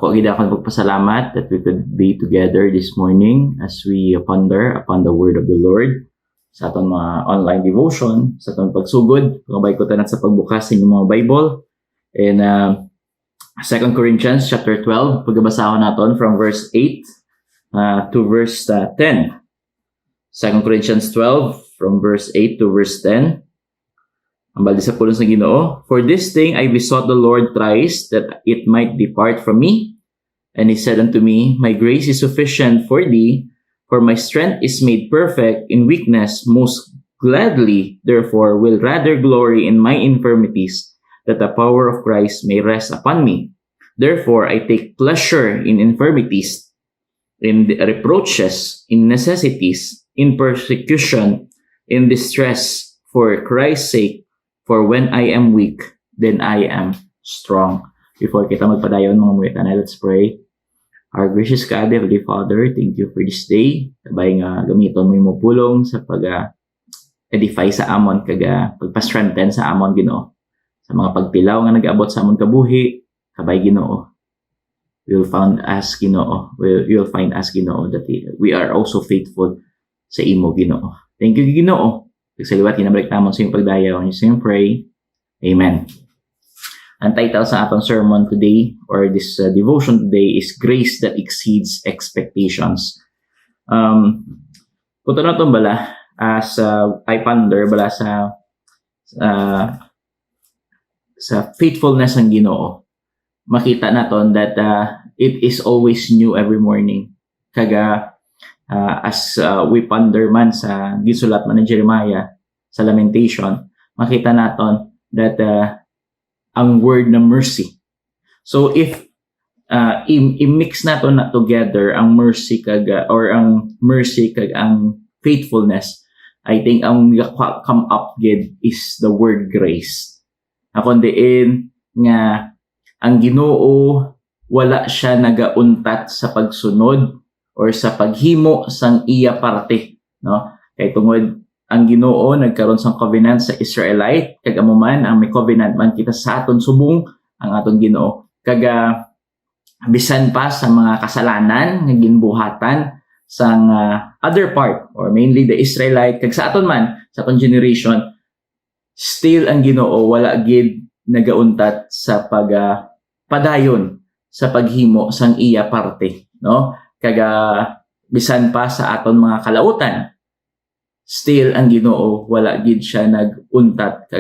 Ako gid ako magpasalamat that we could be together this morning as we ponder upon the word of the Lord sa atong mga online devotion, sa atong pagsugod. Kabay ko tanan sa pagbukas sa inyong mga Bible. And 2 Corinthians chapter 12, pagbabasahon naton from verse 8 to verse 10. 2 Corinthians 12 from verse 8 to verse 10. Ang baldi sa pulong sa Ginoo, "For this thing I besought the Lord thrice, that it might depart from me. And he said unto me, My grace is sufficient for thee, for my strength is made perfect in weakness. Most gladly, therefore, will rather glory in my infirmities, that the power of Christ may rest upon me. Therefore, I take pleasure in infirmities, in reproaches, in necessities, in persecution, in distress, for Christ's sake. For when I am weak, then I am strong." Before kita magpadayon mga muweta na, let's pray. Our gracious God, Heavenly Father, thank you for this day. Sabay nga gamiton mo yung pulong sa pag-edify sa amon, pagpa-strengthen sa amon, Ginoo. Sa mga pagtilaw nga nag-abot sa amon kabuhi, kabay Ginoo. You'll find us, Ginoo, that we are also faithful sa imo, Ginoo. Thank you, Ginoo. Pagsaliwat, kinabalik namon sa iyong pagdayaw. In Jesus' name pray. Amen. Ang title sa atong sermon today, or this devotion today, is Grace That Exceeds Expectations. Punto na itong bala, as I ponder, bala sa faithfulness ng Ginoo. Makita naton that it is always new every morning. As we ponder man sa gisulat man ni Jeremiah sa Lamentation, makita naton that ang word na mercy. So if i-mix naton na together ang mercy or ang mercy kag ang faithfulness, I think ang come up gid is the word grace. Akon diin nga ang Ginoo wala siya nagauntat sa pagsunod or sa paghimo sang iya parte, no? Kay tungod ang Ginoo nagkaroon sang covenant sa Israelite, kag amo man ang may covenant man kita sa aton subong ang aton Ginoo. Bisan pa sa mga kasalanan nga ginbuhatan sang other part or mainly the Israelite, kag sa aton man sa aton generation, still ang Ginoo wala gid nagauntat sa padayon sa paghimo sang iya parte, no? Bisan pa sa aton mga kalautan, still ang Ginoo wala gid siya naguntat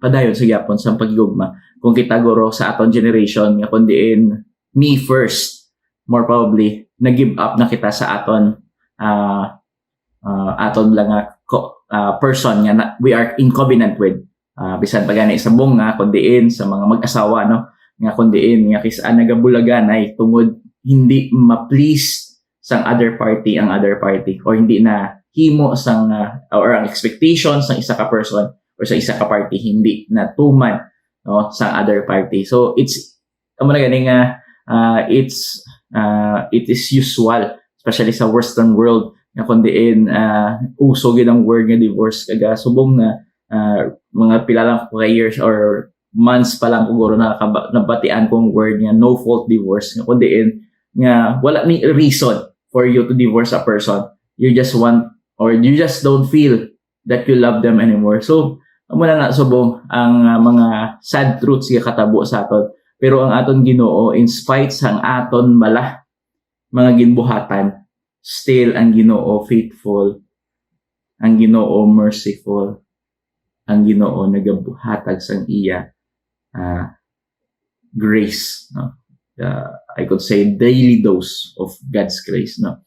padayon sa gyapon sa paghigugma. Kung kita guro sa aton generation nga kundiin me first, more probably nag-give up na kita sa aton lang person nga we are in covenant with. Bisan pa gani sa bong nga kundiin sa mga mag-asawa, no, nga kundiin nga kisaan nagabulagan ay tungod hindi ma-please sang other party or hindi na himo sang or ang expectations ng isa ka person or sa isa ka party hindi na tuman, no, sang other party. So it's amo na gani nga it is usual, especially sa western world, nga kundiin uso gid ang word nga divorce, subong na mga pila lang years or months pa lang siguro nabatian kong word nga no fault divorce, nga kundiin nga wala ni reason for you to divorce a person. You just want or you just don't feel that you love them anymore. So amo na subong ang mga sad truths nga katabo sa aton. Pero ang aton Ginoo, in spite sang aton bala mga ginbuhatan, still ang Ginoo faithful, ang Ginoo merciful, ang Ginoo nagabuhatag sang iya grace, no? I could say daily dose of God's grace, no?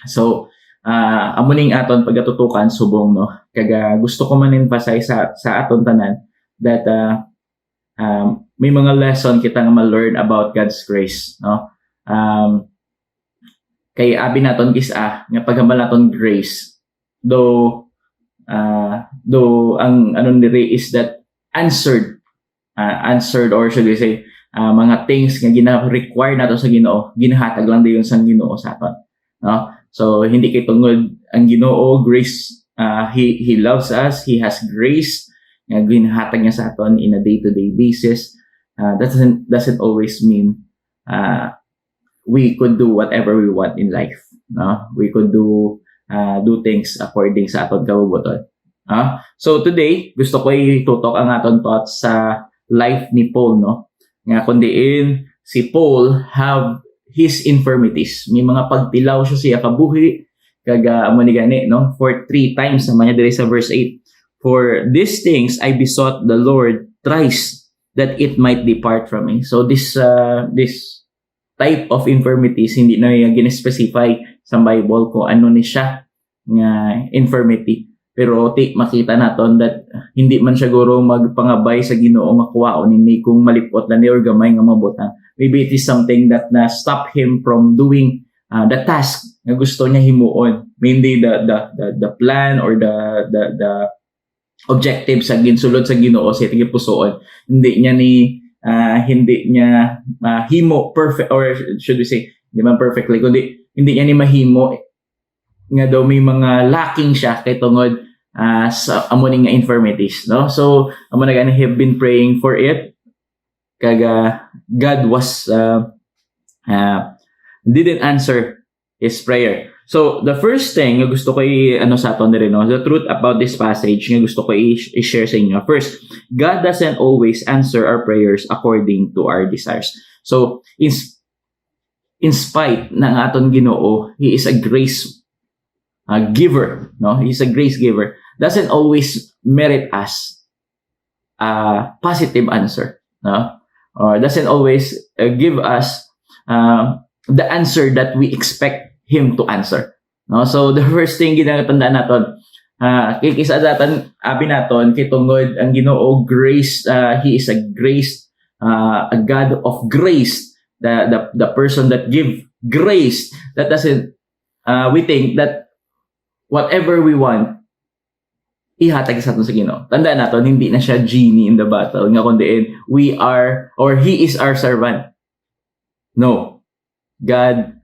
So amo ning aton pagatutukan subong, no, gusto ko man emphasize sa aton tanan that may mga lesson kita nga ma-learn about God's grace, no? Kay abi naton kisa nga paghambal naton grace, though ang anon diri is that answered or should we say mga things nga gina-require nato sa Ginoo, ginahatag lang dayon sang Ginoo sa aton, no? So hindi kay tungod ang Ginoo grace, he loves us, he has grace nga ginahatag niya sa aton in a day-to-day basis. That doesn't always mean we could do whatever we want in life, no? We could do things according sa aton kabubuton. So today gusto ko itutok ang aton thoughts sa life ni Paul, no? Nga kundiin si Paul have his infirmities. May mga pagtilaw siya kabuhi kaga amo ni gani, no? For 3 times naman niya diri sa verse 8. For these things I besought the Lord thrice that it might depart from me. So this type of infirmities hindi na gina-specify sa Bible kung ano ni siya nga infirmity. Pero makita naton that hindi man siya guro magpangabay sa Ginoo nga kuwaon ni kung malipot na ni or gamay nga mabutang. Maybe it is something that na stop him from doing the task na gusto niya himuon. Mainly the plan or the objective sa ginsulod sa Ginoo sa tige pusoon. Hindi niya himo perfect, or should we say hindi man perfectly, kundi hindi niya ni mahimo nga daw may mga lacking siya kay tungod sa amo nga infirmities, no? So amo na gani have been praying for it kaga God was didn't answer his prayer. So the first thing nga gusto ko sa aton diri, no, the truth about this passage nga gusto ko i-share sa inyo. First, God doesn't always answer our prayers according to our desires. So in spite ng aton Ginoo, he is a grace giver, no? He is a grace giver. Doesn't always merit us a positive answer, no? Or doesn't always give us the answer that we expect him to answer, no? So the first thing ginatandaan naton, kikisa datan abi naton kay tungod ang Ginoo grace, he is a grace, a God of grace, the person that give grace. That doesn't we think that whatever we want ihatag sa aton sa Ginoo. Tandaan naton hindi na siya genie in the bottle nga kundiin we are or he is our servant. No, God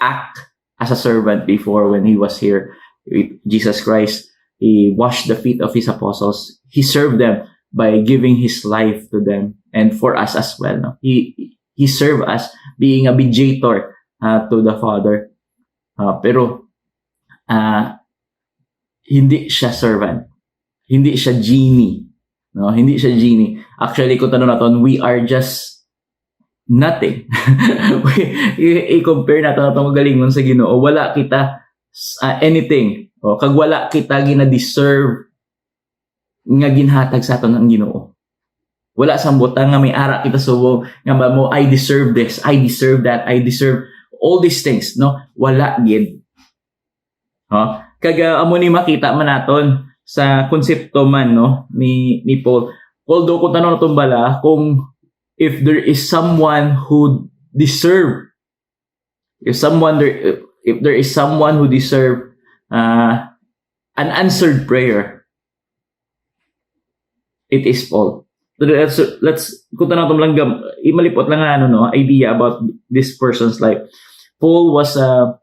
act as a servant before when he was here with Jesus Christ. He washed the feet of his apostles. He served them by giving his life to them and for us as well. No? He served us being a mediator to the Father. Pero hindi siya servant. Hindi siya genie. No? Hindi siya genie. Actually, kung tanong natin, we are just nothing. I-compare natin itong magalingon sa Ginoo. Wala kita anything. O, kag wala kita gina-deserve nga ginhatag sa aton ang Ginoo. Wala sang butang nga may ara kita subong nga ba mo, I deserve this, I deserve that, I deserve all these things, no? Wala gid. Kaga amo ni makita man naton sa konsepto man, no, ni Paul. Although kung tanong natong bala kung if there is someone who deserve, if there is someone who deserve an answered prayer, it is Paul. Let's kung tanong lang imalipot lang idea about this person's life. Paul was a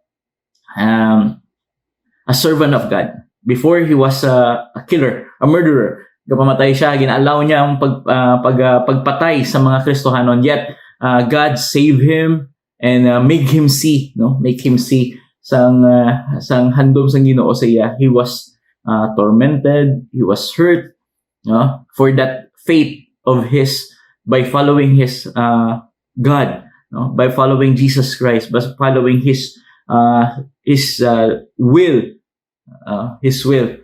servant of God. Before he was a killer, a murderer. Kapamatay siya, ginalaw niya ang pagpatay sa mga Kristohanon. Yet God saved him and make him see, no? Make him see sang handom sang Ginoo sa iya. He was tormented, he was hurt, no? For that faith of his by following his God, no? By following Jesus Christ, by following his will, his will.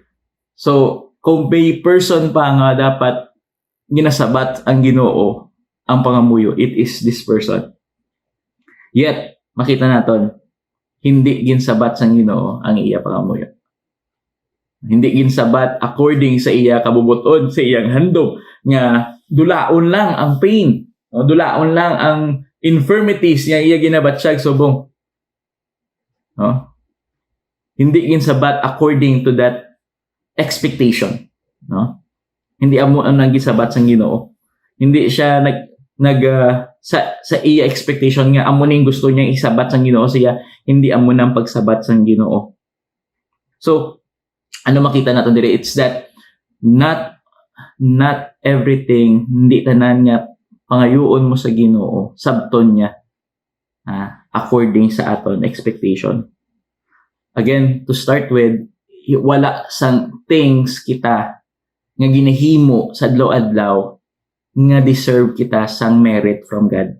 So kung may person pa nga dapat ginasabat ang Ginoo ang pangamuyo, it is this person. Yet makita naton hindi ginsabat sang Ginoo ang iya pangamuyo. Hindi ginsabat according sa iya kabubuton, sa iyang handom nga dulaon lang ang pain, no? Dulaon lang ang infirmities nga iya ginabatsyag subong. No? Hindi ginsabat according to that expectation, no? Hindi amo ang nagisabat sang Ginoo. Hindi siya sa iya expectation nga amo ning gusto niya isabat sang Ginoo siya, hindi amo nang pagsabat sang Ginoo. So ano makita natin dire, it's that not everything, hindi tanan nga pangayoon mo sa Ginoo sabton niya. according sa aton expectation. Again, to start with, wala sang things kita nga ginahimo sa adlaw-adlaw nga deserve kita sang merit from God.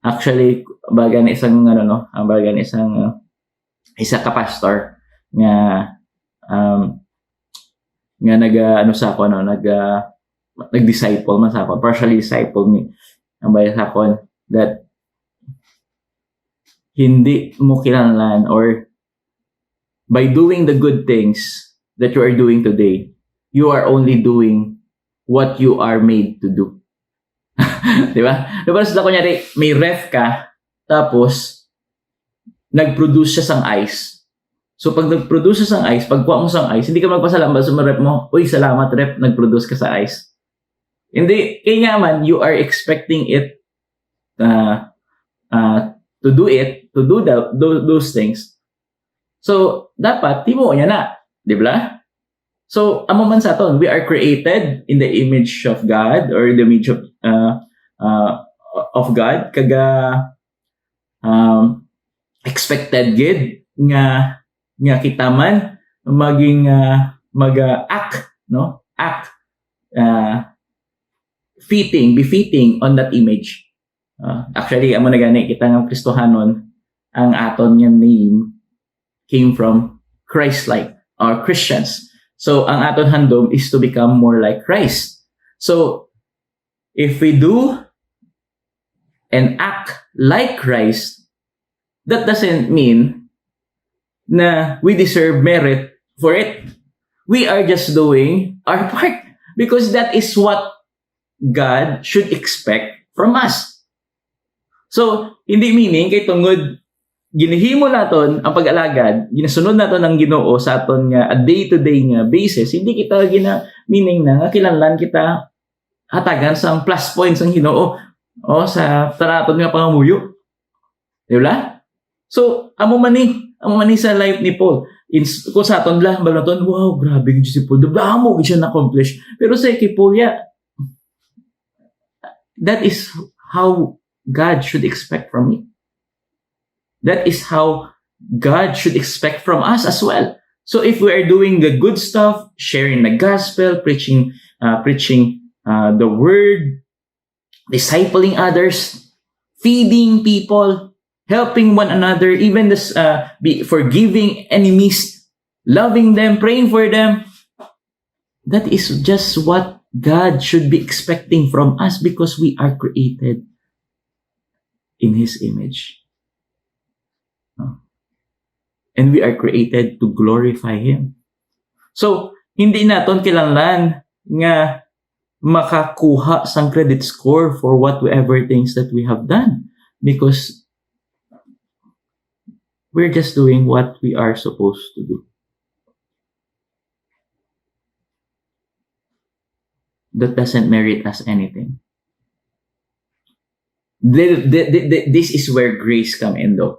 Actually, baga na isang isa ka pastor nga nag-disciple man sa ako, partially disciple me. Ang bayan sa ako that hindi mo kinahanglan, or by doing the good things that you are doing today, you are only doing what you are made to do. Diba? Diba sa kunyari, may ref ka, tapos nag-produce siya sang ice. So pag nag-produce siya sang ice, pagkuha mo sang ice, hindi ka magpasalamat sa ref mo, uy, salamat ref, nag-produce ka sa ice. Hindi, kaya nga man, you are expecting it to do those things. So, dapat, timo niya na. Di ba? So, amo man sa aton, we are created in the image of God, or the image of God. Kaga expected gid nga kita man maging mag-act, no? Act befitting on that image. Actually, amo na gani kita nga Kristohanon, ang aton nga name came from Christ-like, or Christians. So, ang aton handom is to become more like Christ. So, if we do and act like Christ, that doesn't mean na we deserve merit for it. We are just doing our part, because that is what God should expect from us. So, hindi meaning kay tungod ginahimo naton ang pag-alagad, ginasunod naton ang Ginoo sa aton nga a day-to-day nga basis, hindi kita meaning na kinahanglan kita hatagan sang plus points ang Ginoo o sa tanaton nga pangamuyo. Di ba? So, amo man ni sa life ni Paul. Kung sa aton lang balaton, wow, grabe gid si Paul. Damo gid siya na-accomplish. Pero sa kay Paul, that is how God should expect from me. That is how God should expect from us as well. So if we are doing the good stuff, sharing the gospel, preaching the word, discipling others, feeding people, helping one another, even forgiving enemies, loving them, praying for them, that is just what God should be expecting from us, because we are created in His image. And we are created to glorify Him. So, hindi naton kinahanglan nga makakuha sang credit score for whatever things that we have done, because we're just doing what we are supposed to do. That doesn't merit us anything. This is where grace comes in, though.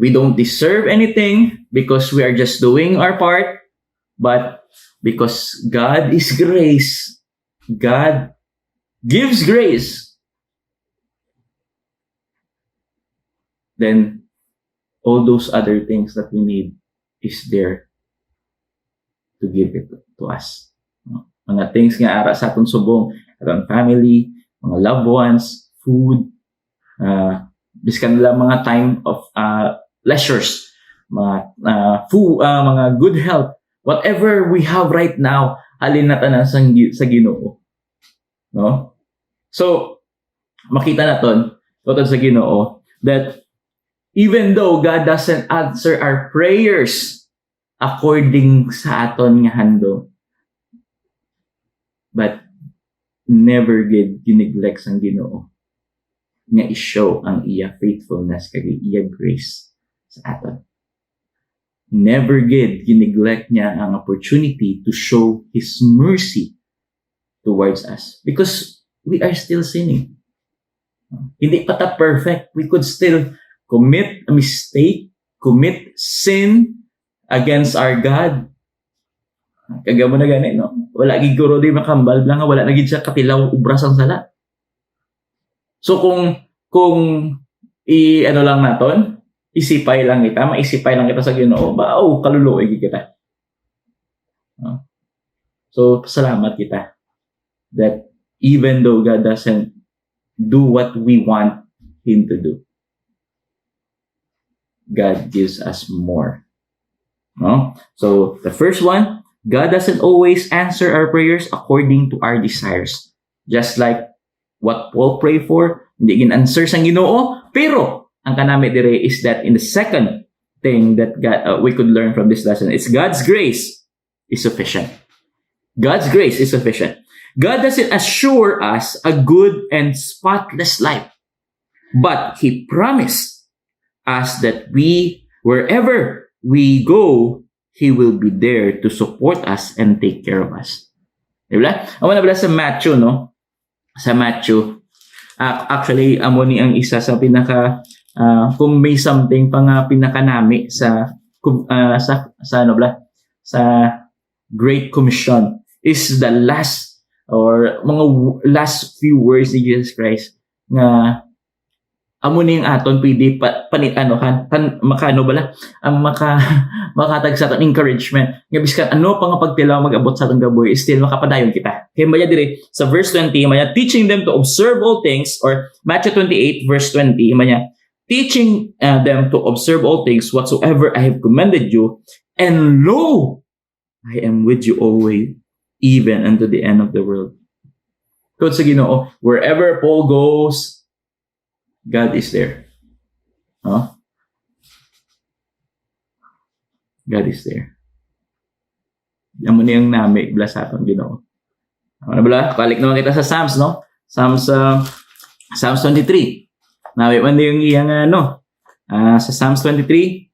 We don't deserve anything because we are just doing our part, but because God is grace, God gives grace, then all those other things that we need is there to give it to us. Mga things nga ara sa atong subong, atong family, mga loved ones, food, biskan lang mga time of leisures, mga food, mga good health, whatever we have right now, halin na tanan sa Ginoo. No? So, makita naton tungod sa Ginoo that even though God doesn't answer our prayers according sa aton nga handom, but never gineglect sang Ginoo nga i-show ang iya faithfulness kag iya grace sa aton. Never gineglect niya ang opportunity to show His mercy towards us, because we are still sinning. Hindi pa ta perfect. We could still commit a mistake, commit sin against our God. Kagamo na gani, no? Wala gid guro di makambal lang, wala na gid siya katilaw ubras ang sala. So kung kung ano lang naton, isipay lang kita, maisipay lang kita sa Ginoo, bao kaluluoy kita. No? So, salamat kita that even though God doesn't do what we want Him to do, God gives us more. No? So, the first one, God doesn't always answer our prayers according to our desires. Just like what Paul prayed for, hindi gin-answer sang Ginoo, pero ang kanami dire is that in the second thing that God, we could learn from this lesson is God's grace is sufficient. God's grace is sufficient. God doesn't assure us a good and spotless life, but He promised us that wherever we go, He will be there to support us and take care of us. Diba? Ako na sa Matthew, no? Sa Matthew, actually, amo ni ang isa sa pinaka, kung may something pang pinakanami sa Great Commission is the last or mga last few words ni Jesus Christ nga amo ni ang aton pwede makatag sa aton encouragement nga biskan ano pa nga pagtilaw mag-abot sa aton gaboy still makapadayon kita. Kaya maya dire sa verse 20 maya teaching them to observe all things, or Matthew 28 verse 20 maya teaching them to observe all things whatsoever I have commanded you, and lo, I am with you always, even unto the end of the world. Kung sa Ginoo, wherever Paul goes, God is there. Huh? God is there. Yan mo niyang nami, blasaton Ginoo. Ano ba? Balik naman kita sa Psalms, no? Psalms 23. Nawi man yung iyang sa Psalms 23.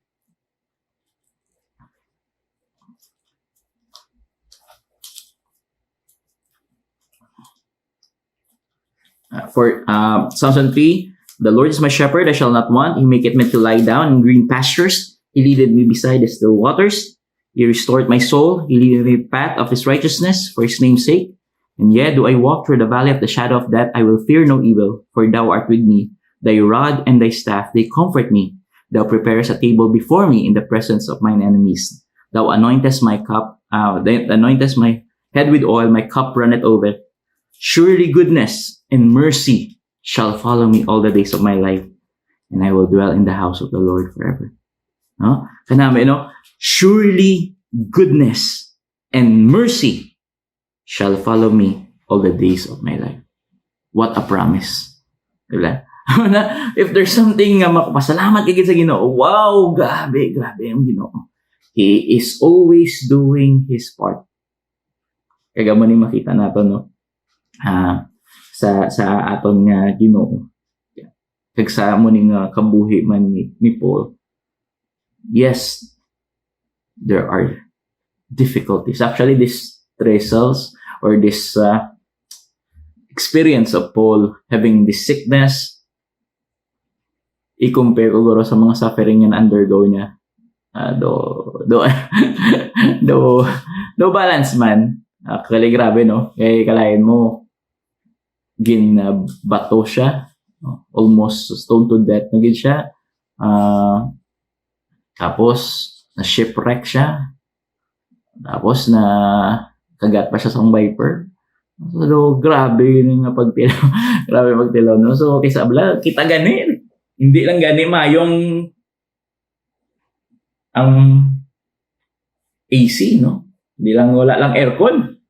Psalms 23, the Lord is my shepherd, I shall not want. He maketh me to lie down in green pastures. He leadeth me beside the still waters. He restored my soul. He leadeth me in the path of His righteousness for His name's sake. And yet, do I walk through the valley of the shadow of death, I will fear no evil, for Thou art with me. Thy rod and Thy staff, they comfort me. Thou preparest a table before me in the presence of mine enemies. Thou anointest my head with oil, my cup runneth over. Surely goodness and mercy shall follow me all the days of my life, and I will dwell in the house of the Lord forever. No? Kanami, surely goodness and mercy shall follow me all the days of my life. What a promise. Diba? If there's something nga makapasalamat kagit sa Ginoo, wow, grabe ang Ginoo. He is always doing His part. Kaya mo ni makita nato, no? Sa aton nga Ginoo. Kag sa mo ning kabuhi man ni Paul. Yes, there are difficulties. Actually, this trials or this experience of Paul having this sickness, i-compare ko guro sa mga suffering na undergo niya. Do balance man. Actually, grabe, no? Kaya kalahin mo, bato siya. Almost stone to death na gid siya. Tapos, na-shipwreck siya. Tapos, na kagat pa siya sa viper. So, grabe yun nga pagtilaw. Grabe pagtilaw, no? So, kaysa abla, kita gani. Hindi lang gani mayong ang AC, no? Hindi lang, wala lang aircon.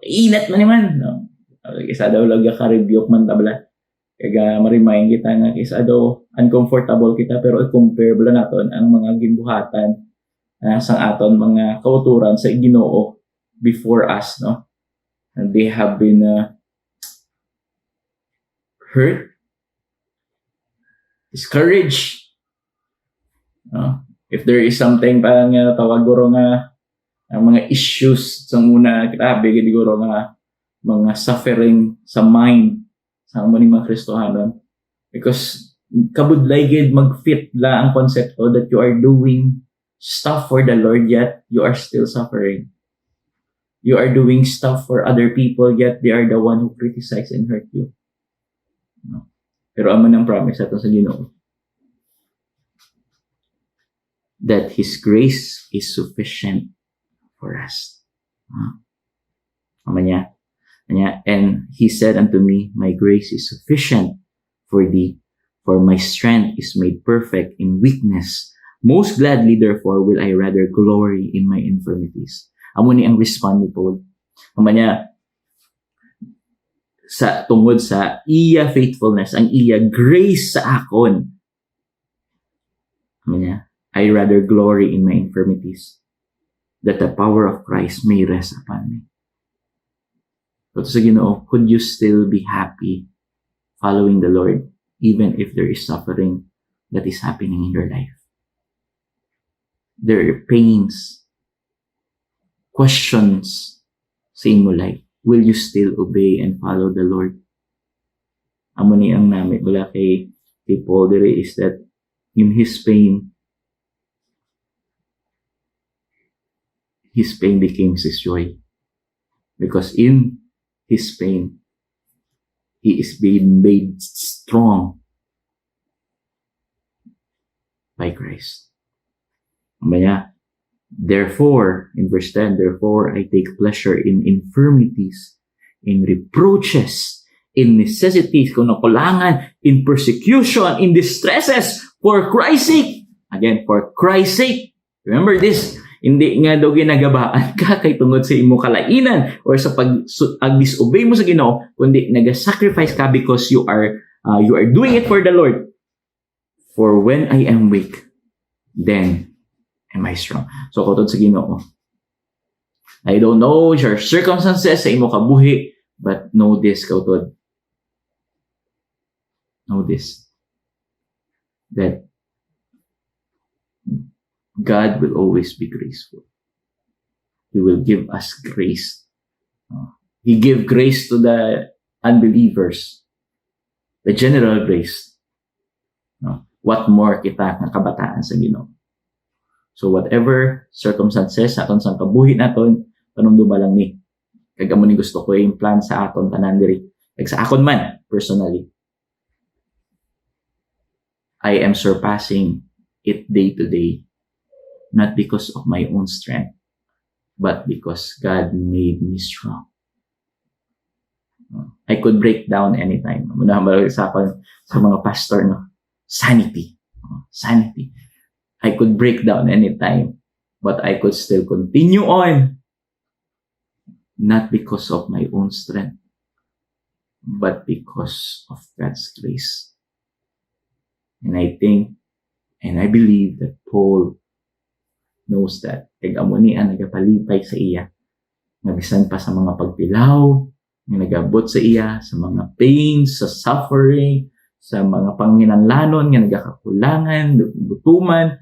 Inat man naman, no? Kaysa daw lang ka-review man tabla. Kaya marimayin kita nga kaysa daw uncomfortable kita, pero i-compare bala naton ang mga ginbuhatan sa aton mga kauturan sa Ginoo before us, no? And they have been hurt, discouraged. If there is something parang tawag guro nga ang mga issues sa muna, grabe guro nga mga suffering sa mind sa mga Kristohanon, because kabudlay gid mag-fit la ang konsepto that you are doing stuff for the Lord yet you are still suffering. You are doing stuff for other people yet they are the one who criticize and hurt you. Pero amo ng promise ato sa Ginoo that His grace is sufficient for us. Ama niya. And He said unto me, my grace is sufficient for thee, for my strength is made perfect in weakness. Most gladly, therefore, will I rather glory in my infirmities. Amo ni ang respond ni Paul. Ama niya, tungod sa iya faithfulness, ang iya grace sa akon. Ama niya, I rather glory in my infirmities, that the power of Christ may rest upon me. But sa Ginoo, could you still be happy following the Lord, even if there is suffering that is happening in your life? There are pains, questions sa imo life. Will you still obey and follow the Lord? Amo ni ang namin mula kay Paul dire is that in his pain became his joy. Because in his pain, he is being made strong by Christ. Maya, therefore, in verse 10, therefore I take pleasure in infirmities, in reproaches, in necessities, kung nakulangan, in persecution, in distresses, for Christ's sake. Again, for Christ's sake. Remember this, hindi nga daw ginagabaan ka kay tungod sa imo kalainan or sa pag-disobey mo sa Ginoo, kundi nag-sacrifice ka because you are doing it for the Lord. For when I am weak, then am I strong. So kutod sa Ginoo, I don't know your circumstances sa imo kabuhi, but know this, kutod. Know this, that God will always be graceful. He will give us grace. He gave grace to the unbelievers. The general grace. What more kita ng kabataan sa Ginoo? So whatever circumstances aton sa kabuhi naton, panumduma lang ni. Kag amo ni gusto ko yung plan sa aton tanan diri. Kag sa akon man personally, I am surpassing it day to day. Not because of my own strength, but because God made me strong. I could break down anytime. Muna sa mga pastor, no? Sanity. Sanity. I could break down anytime, but I could still continue on. Not because of my own strength, but because of God's grace. And I think, and I believe that Paul knows that. Kag amo ni ang nagapalipay sa iya. Nabisan pa sa mga pagpilaw, nga nagabot sa iya, sa mga pains, sa suffering, sa mga panginanlanon, nga nagakakulangan, gutuman,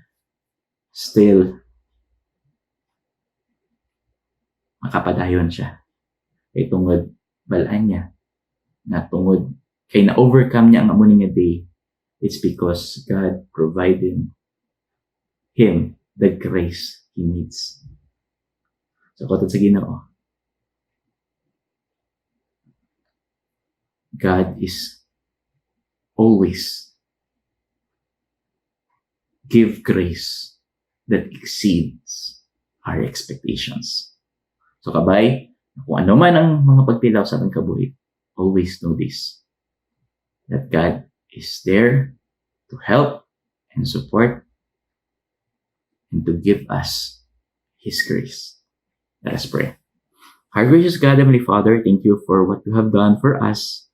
still, makapadayon siya. Kay tungod, balaan niya, na tungod, kay na-overcome niya ang amo ni nga day, it's because God provided him the grace he needs. So, kutod sa Ginoo, God is always give grace that exceeds our expectations. So, kabay, kung ano man ang mga pagpilaw sa ating kabuhi, always know this, that God is there to help and support and to give us His grace. Let us pray. Our gracious God, Heavenly Father, thank you for what you have done for us.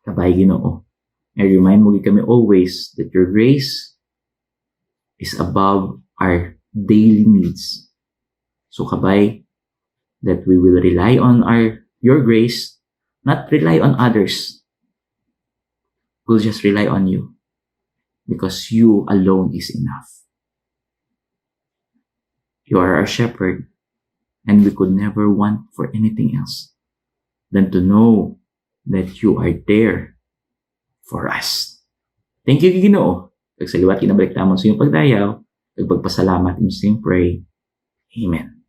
Kabay Ginoo. And remind mo kami always that your grace is above our daily needs. So kabay, that we will rely on your grace, not rely on others. We'll just rely on you because you alone is enough. You are our shepherd, and we could never want for anything else than to know that you are there for us. Thank you, Ginoo. Kag sa liwat kinabalik tamon sa iyong pagdayaw, kag pagpasalamat in Jesus' name pray. Amen.